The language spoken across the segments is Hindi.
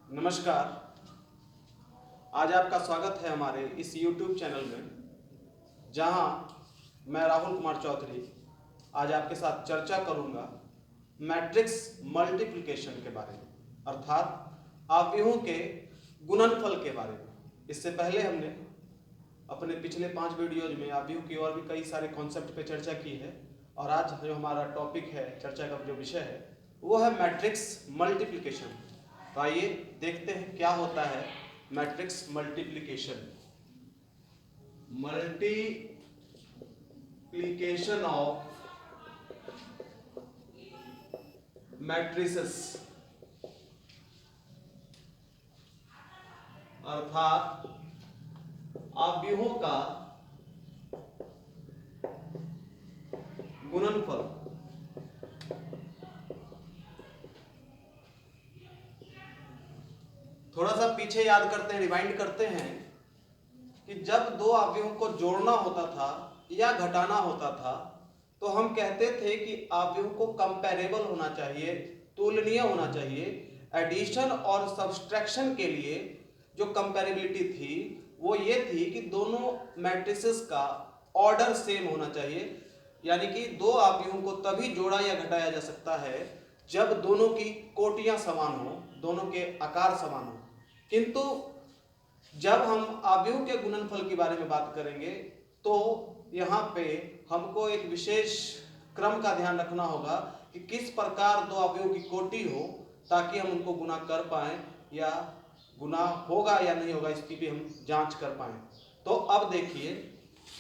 नमस्कार। आज आपका स्वागत है हमारे इस YouTube चैनल में, जहां मैं राहुल कुमार चौधरी आज आपके साथ चर्चा करूंगा मैट्रिक्स मल्टीप्लिकेशन के बारे में, अर्थात अवयवों के गुणनफल के बारे में। इससे पहले हमने अपने पिछले 5 वीडियोज में अवयवों की और भी कई सारे कॉन्सेप्ट पे चर्चा की है, और आज जो हमारा टॉपिक है, चर्चा का जो विषय है, वो है मैट्रिक्स मल्टीप्लिकेशन। तो आइए देखते हैं क्या होता है matrix multiplication. Multiplication of matrices, अर्थात अवयवों का गुणनफल। थोड़ा सा पीछे याद करते हैं, रिवाइंड करते हैं कि जब दो अवयवों को जोड़ना होता था या घटाना होता था तो हम कहते थे कि अवयवों को कंपैरेबल होना चाहिए, तुलनीय होना चाहिए। एडिशन और सब्सट्रैक्शन के लिए जो कंपैरेबिलिटी थी वो ये थी कि दोनों मैट्रिसेस का ऑर्डर सेम होना चाहिए, यानी कि दो अवयवों को तभी जोड़ा या घटाया जा सकता है जब दोनों की कोटियां समान हो, दोनों के आकार समान हो। किंतु जब हम अवयवों के गुणनफल के बारे में बात करेंगे तो यहाँ पे हमको एक विशेष क्रम का ध्यान रखना होगा कि किस प्रकार दो अवयवों की कोटि हो, ताकि हम उनको गुना कर पाएं, या गुना होगा या नहीं होगा इसकी भी हम जांच कर पाएं। तो अब देखिए,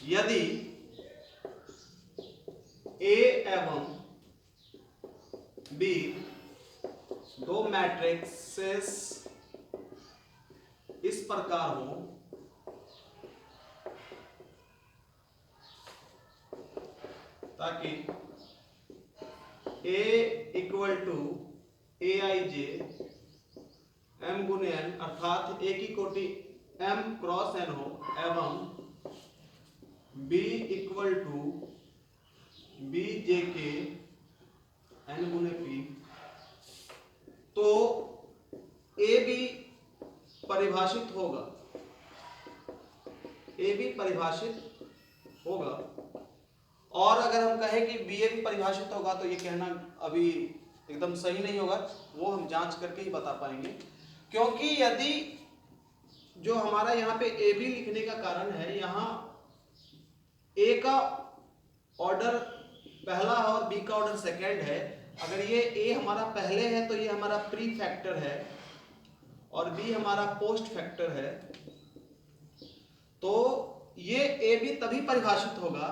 यदि ए एवं बी दो मैट्रिक्सेस इस प्रकार हो, ताकि A equal to a i j m गुने एन, अर्थात ए की कोटि m क्रॉस n हो, एवं B equal to b j k n गुने p, तो ए भी परिभाषित होगा, ए भी परिभाषित होगा। और अगर हम कहें कि बी ए भी परिभाषित होगा तो ये कहना अभी एकदम सही नहीं होगा, वो हम जांच करके ही बता पाएंगे। क्योंकि यदि जो हमारा यहाँ पे ए बी लिखने का कारण है, यहाँ ए का ऑर्डर पहला और बी का ऑर्डर सेकेंड है। अगर ये ए हमारा पहले है तो ये हमारा प्री फैक्टर है और बी हमारा पोस्ट फैक्टर है। तो ये ए बी तभी परिभाषित होगा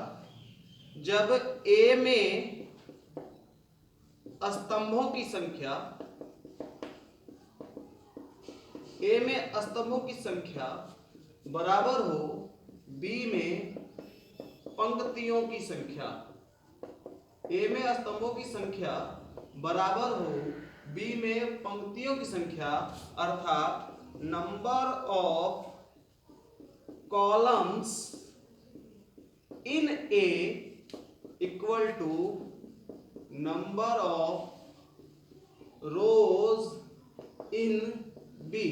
जब ए में स्तंभों की संख्या, ए में स्तंभों की संख्या बराबर हो बी में पंक्तियों की संख्या। ए में स्तंभों की संख्या बराबर हो बी में पंक्तियों की संख्या, अर्थात number of columns in A equal to number of rows in B.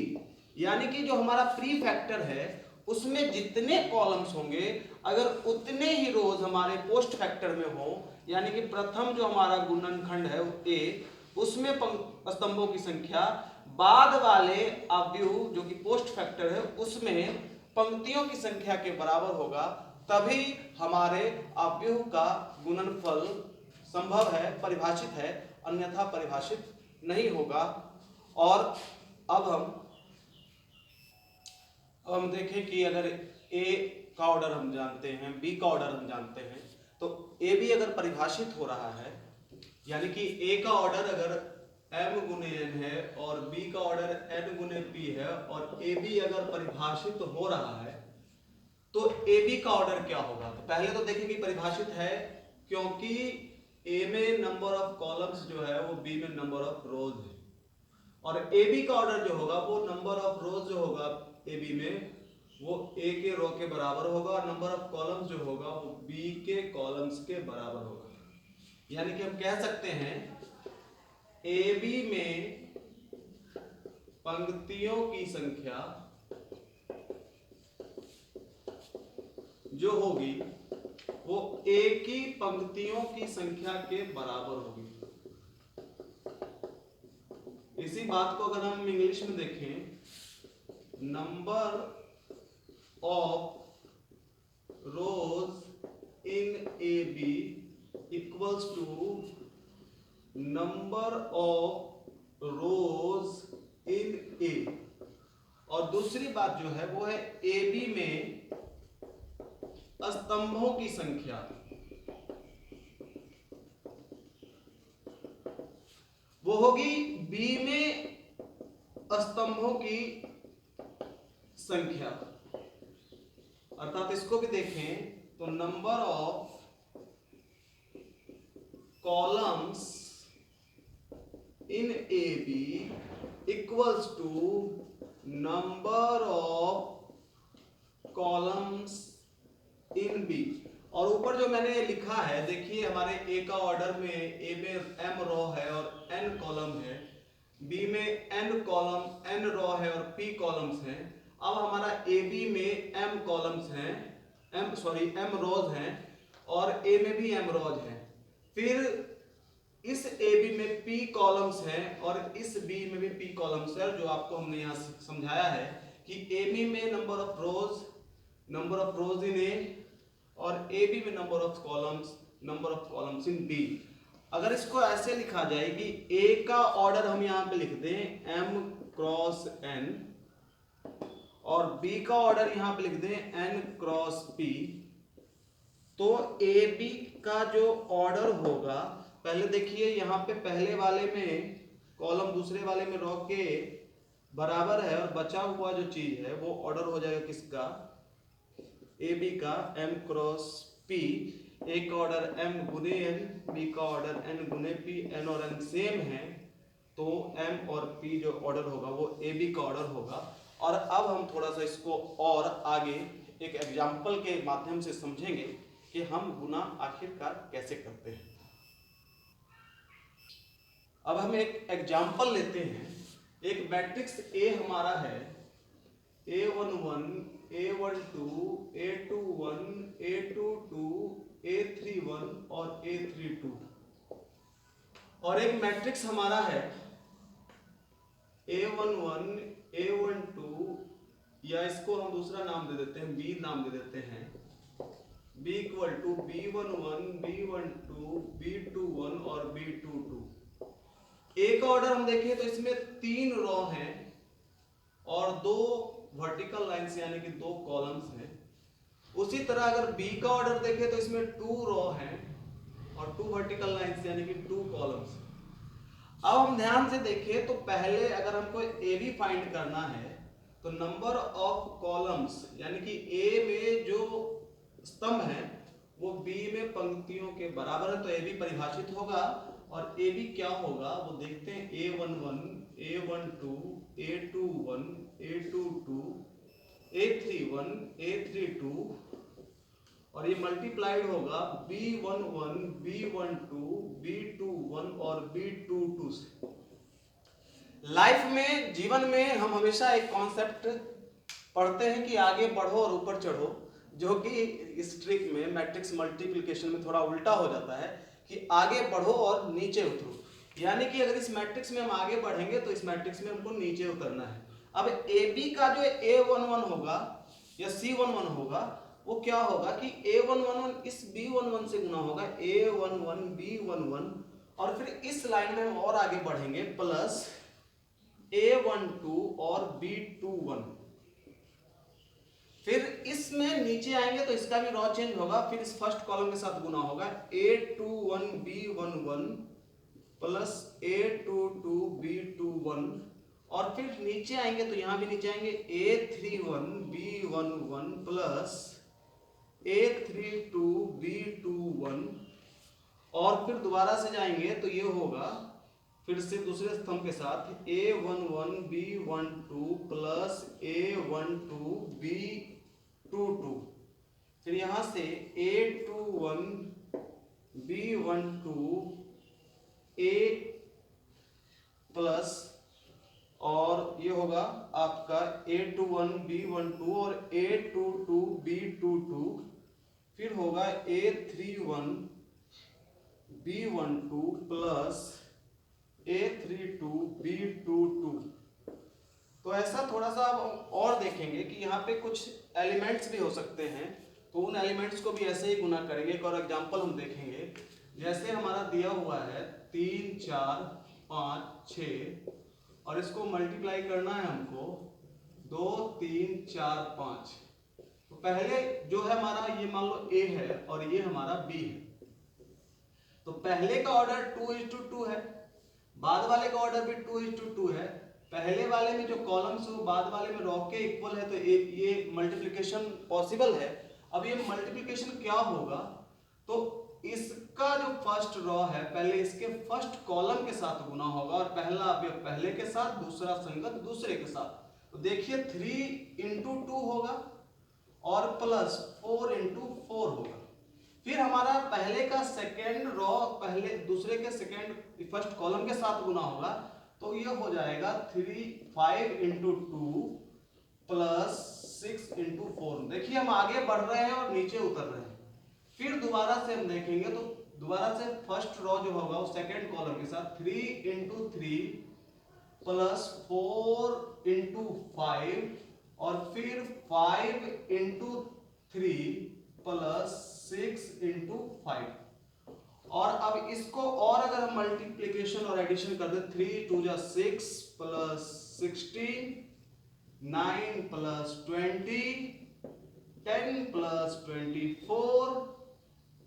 यानी कि जो हमारा प्री फैक्टर है उसमें जितने कॉलम्स होंगे, अगर उतने ही रोज हमारे पोस्ट फैक्टर में हो, यानी कि प्रथम जो हमारा गुणनखंड है ए, उसमें स्तंभों की संख्या, बाद वाले अवयव जो कि पोस्ट फैक्टर है उसमें पंक्तियों की संख्या के बराबर होगा, तभी हमारे अवयव का गुणनफल संभव है, परिभाषित है, अन्यथा परिभाषित नहीं होगा। और अब हम देखें कि अगर ए का ऑर्डर हम जानते हैं, बी का ऑर्डर हम जानते हैं, तो ए बी अगर परिभाषित हो रहा है, यानी कि ए का ऑर्डर अगर m गुने n है और b का ऑर्डर n गुने p है, और ए बी अगर परिभाषित हो रहा है तो ए बी का ऑर्डर क्या होगा। तो पहले तो देखें कि परिभाषित है, क्योंकि ए में नंबर ऑफ कॉलम्स जो है वो बी में नंबर ऑफ रोज है, और ए बी का ऑर्डर जो होगा वो नंबर ऑफ रोज जो होगा ए बी में वो ए के रो के बराबर होगा, और नंबर ऑफ कॉलम्स जो होगा वो बी के कॉलम्स के बराबर होगा। यानी कि हम कह सकते हैं ए बी में पंक्तियों की संख्या जो होगी वो एक ही पंक्तियों की संख्या के बराबर होगी। इसी बात को अगर हम इंग्लिश में देखें, number of rows in A B equals to number of rows in A. और दूसरी बात जो है वो है ए बी में स्तंभों की संख्या। वो होगी बी में स्तंभों की संख्या। अर्थात इसको भी देखें तो number of columns in A B equals to number of columns in B. और ऊपर जो मैंने लिखा है देखिए, हमारे ए का ऑर्डर में ए में एम रो है और एन कॉलम है, बी में एन कॉलम एन रो है और पी कॉलम्स हैं। अब हमारा ए बी में एम कॉलम्स हैं, एम रोज हैं और ए में भी एम रोज हैं। फिर इस ए बी में पी कॉलम्स हैं और इस बी में भी पी कॉलम्स है, जो आपको हमने यहाँ समझाया है कि ए बी में number of rows in A और ए बी में number of columns in B. अगर इसको ऐसे लिखा जाए कि ए का ऑर्डर हम यहाँ पे लिख दें एम क्रॉस एन और बी का ऑर्डर यहाँ पे लिख दें एन क्रॉस पी, तो ए बी का जो ऑर्डर होगा, पहले देखिए यहाँ पे पहले वाले में कॉलम दूसरे वाले में रो के बराबर है और बचा हुआ जो चीज है वो ऑर्डर हो जाएगा किसका, ए बी का एम क्रॉस पी। ए का ऑर्डर एम गुने एन, बी का ऑर्डर एन गुने पी, एन और एन सेम है तो एम और पी जो ऑर्डर होगा वो ए बी का ऑर्डर होगा। और अब हम थोड़ा सा इसको और आगे एक एग्जाम्पल के माध्यम से समझेंगे कि हम गुना आखिरकार कैसे करते हैं। अब हम एक एग्जाम्पल लेते हैं। एक मैट्रिक्स ए हमारा है A11, A12, A21, A22, A31 और A32। और एक मैट्रिक्स हमारा है A11, A12 या इसको हम दूसरा नाम दे देते हैं, B नाम दे देते हैं, B equal to B11, B12, B21 और B22। ए का ऑर्डर हम देखें तो इसमें 3 रो हैं और 2 वर्टिकल लाइंस यानी कि 2 कॉलम्स हैं। उसी तरह अगर बी का ऑर्डर देखें तो इसमें 2 रो हैं और 2 वर्टिकल लाइंस यानी कि 2 कॉलम्स। अब हम ध्यान से देखें तो पहले अगर हमको ए बी फाइंड करना है तो नंबर ऑफ कॉलम्स यानी कि ए में जो स्तंभ है वो बी में पंक्तियों के बराबर है, तो ए बी परिभाषित होगा। और ए बी क्या होगा वो देखते हैं, A11, A12, A21, A22, A31, A32 और ये मल्टीप्लाइड होगा B11, B12, B21 और B22 से। लाइफ में, जीवन में हम हमेशा एक कॉन्सेप्ट पढ़ते हैं कि आगे बढ़ो और ऊपर चढ़ो, जो कि इस ट्रिक में मैट्रिक्स मल्टीप्लिकेशन में थोड़ा उल्टा हो जाता है कि आगे बढ़ो और नीचे उतरो। यानी कि अगर इस मैट्रिक्स में हम आगे बढ़ेंगे तो इस मैट्रिक्स में हमको नीचे उतरना है। अब ए बी का जो A11 होगा या C11 होगा वो क्या होगा कि A11 इस B11 से गुना होगा, A11 B11 और फिर इस लाइन में हम और आगे बढ़ेंगे प्लस A12 और B21। फिर इसमें नीचे आएंगे तो इसका भी रॉ चेंज होगा, फिर इस फर्स्ट कॉलम के साथ गुना होगा A21 B11 plus A22 B21 और फिर नीचे आएंगे तो यहां भी नीचे आएंगे A31 B11 plus A32 B21 और फिर दोबारा से जाएंगे तो ये होगा फिर से दूसरे स्तंभ के साथ A11 B12 plus A12 B22, फिर यहां से A21 B12 A प्लस और ये होगा आपका A21 B12 और A22 B22, फिर होगा A31 B12 plus A32 B22। तो ऐसा थोड़ा सा आप और देखेंगे कि यहाँ पे कुछ एलिमेंट्स भी हो सकते हैं, तो उन एलिमेंट्स को भी ऐसे ही गुना करेंगे। एक और एग्जांपल हम देखेंगे, जैसे हमारा दिया हुआ है 3 4 5 6 और इसको मल्टीप्लाई करना है हमको 2 3 4 5। तो पहले जो है हमारा ये मान लो A है और ये हमारा B है, तो पहले का ऑर्डर 2:2 है, बाद वाले का ऑर्डर भी 2:2 है। पहले वाले में जो कॉलम्स है वो बाद वाले में रॉ के इक्वल है, तो ये मल्टीप्लिकेशन पॉसिबल है। अब ये मल्टीप्लिकेशन क्या होगा, तो इसका जो फर्स्ट रॉ है पहले इसके फर्स्ट कॉलम के साथ गुना होगा और पहला अवयव पहले के साथ, दूसरा संगत दूसरे के साथ। तो देखिए 3 × 2 होगा और प्लस 4 × 4 होगा। फिर हमारा पहले का सेकेंड रॉ पहले दूसरे के सेकेंड फर्स्ट कॉलम के साथ गुना होगा, तो ये हो जाएगा 5 × 2 प्लस 6 × 4। देखिए हम आगे बढ़ रहे हैं और नीचे उतर रहे हैं। फिर दोबारा से हम देखेंगे तो दोबारा से फर्स्ट रॉ जो होगा वो सेकेंड कॉलम के साथ 3 × 3 प्लस 4 × 5 और फिर 5 × 3 प्लस 6 × 5। और अब इसको और अगर हम मल्टीप्लिकेशन और एडिशन कर दें 3 2 6 प्लस 16 9 प्लस 20 10 प्लस 24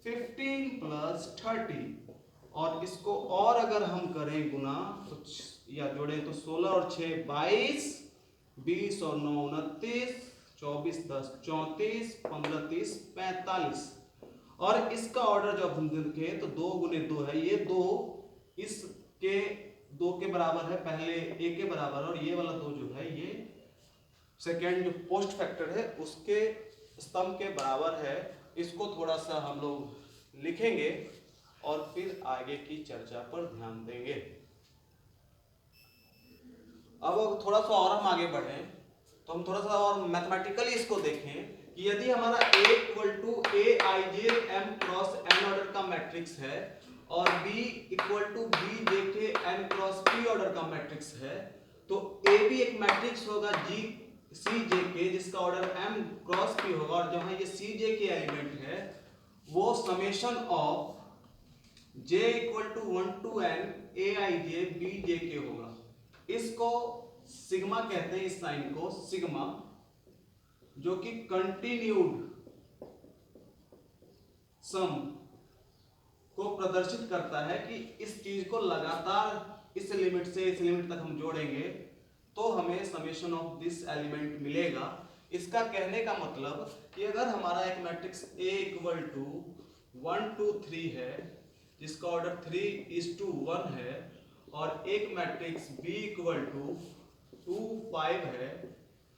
15 प्लस 30, और इसको और अगर हम करें गुना तो या जोड़ें तो 16 और 6 22, 20 और 9 29, 24 10 34, 15 30 45। और इसका ऑर्डर जब हम देखें तो 2 × 2 है, ये 2 इसके 2 के बराबर है, पहले A के बराबर, और ये वाला 2 जो है ये सेकेंड जो पोस्ट फैक्टर है उसके स्तंभ के बराबर है। इसको थोड़ा सा हम लोग लिखेंगे और फिर आगे की चर्चा पर ध्यान देंगे। अब थोड़ा सा और हम आगे बढ़ें तो हम थोड़ा सा और मैथमेटिकली इसको देखें कि यदि हमारा A = Aij m cross n order का मैट्रिक्स है और B = Bjk m cross p order का मैट्रिक्स है, तो AB एक मैट्रिक्स होगा CJK जिसका ऑर्डर m क्रॉस p होगा, और जहां ये CJK एलिमेंट है वो summation of j = 1 to n Aij Bjk होगा। इसको सिग्मा कहते हैं, इस साइन को सिग्मा, जो कि कंटिन्यूड सम को प्रदर्शित करता है कि इस चीज को लगातार इस लिमिट से इस लिमिट तक हम जोड़ेंगे तो हमें समेशन ऑफ दिस एलिमेंट मिलेगा। इसका कहने का मतलब कि अगर हमारा एक मैट्रिक्स A = 1 2 3 है जिसका ऑर्डर 3:1 है, और एक मैट्रिक्स B = 2 5 है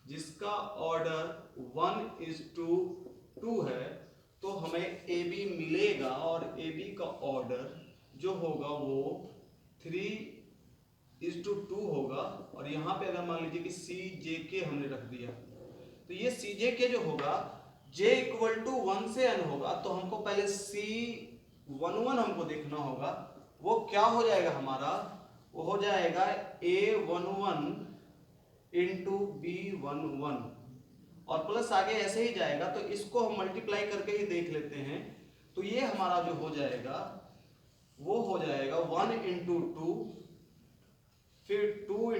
जिसका ऑर्डर 1:2 है, तो हमें AB मिलेगा, और AB का ऑर्डर जो होगा वो 3:2 होगा। और यहाँ पे अगर मान लीजिए कि CJK हमने रख दिया, तो ये CJK जो होगा J = 1 से n होगा, तो हमको पहले C11 हमको देखना होगा। वो क्या हो जाएगा हमारा, वो हो जाएगा A11 × B11 और प्लस आगे ऐसे ही जाएगा, तो इसको हम मल्टीप्लाई करके ही देख लेते हैं। तो ये हमारा जो हो जाएगा वो हो जाएगा 1 × 2, फिर 2 ×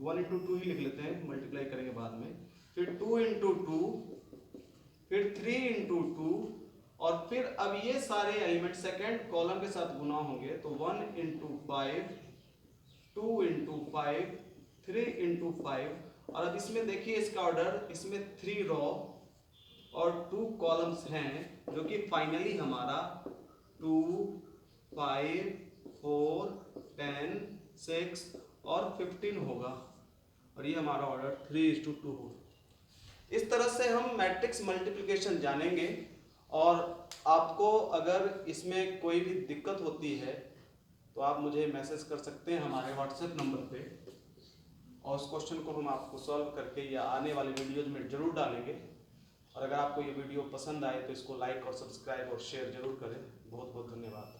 1 × 2 ही लिख लेते हैं, मल्टीप्लाई करेंगे बाद में, फिर 2 × 2, फिर 3 × 2, और फिर अब ये सारे एलिमेंट सेकेंड कॉलम के साथ गुना होंगे, तो 1 × 5, 2 × 5, 3 × 5। और अब इसमें देखिए इसका ऑर्डर, इसमें 3 रॉ और 2 कॉलम्स हैं, जो कि फाइनली हमारा 2 5 4 10 6 और 15 होगा, और ये हमारा ऑर्डर 3:2 होगा। इस तरह से हम मैट्रिक्स मल्टीप्लिकेशन जानेंगे, और आपको अगर इसमें कोई भी दिक्कत होती है तो आप मुझे मैसेज कर सकते हैं हमारे व्हाट्सएप नंबर पे। और उस क्वेश्चन को हम आपको सॉल्व करके या आने वाले वीडियोज में जरूर डालेंगे। और अगर आपको ये वीडियो पसंद आए तो इसको लाइक और सब्सक्राइब और शेयर जरूर करें। बहुत बहुत धन्यवाद।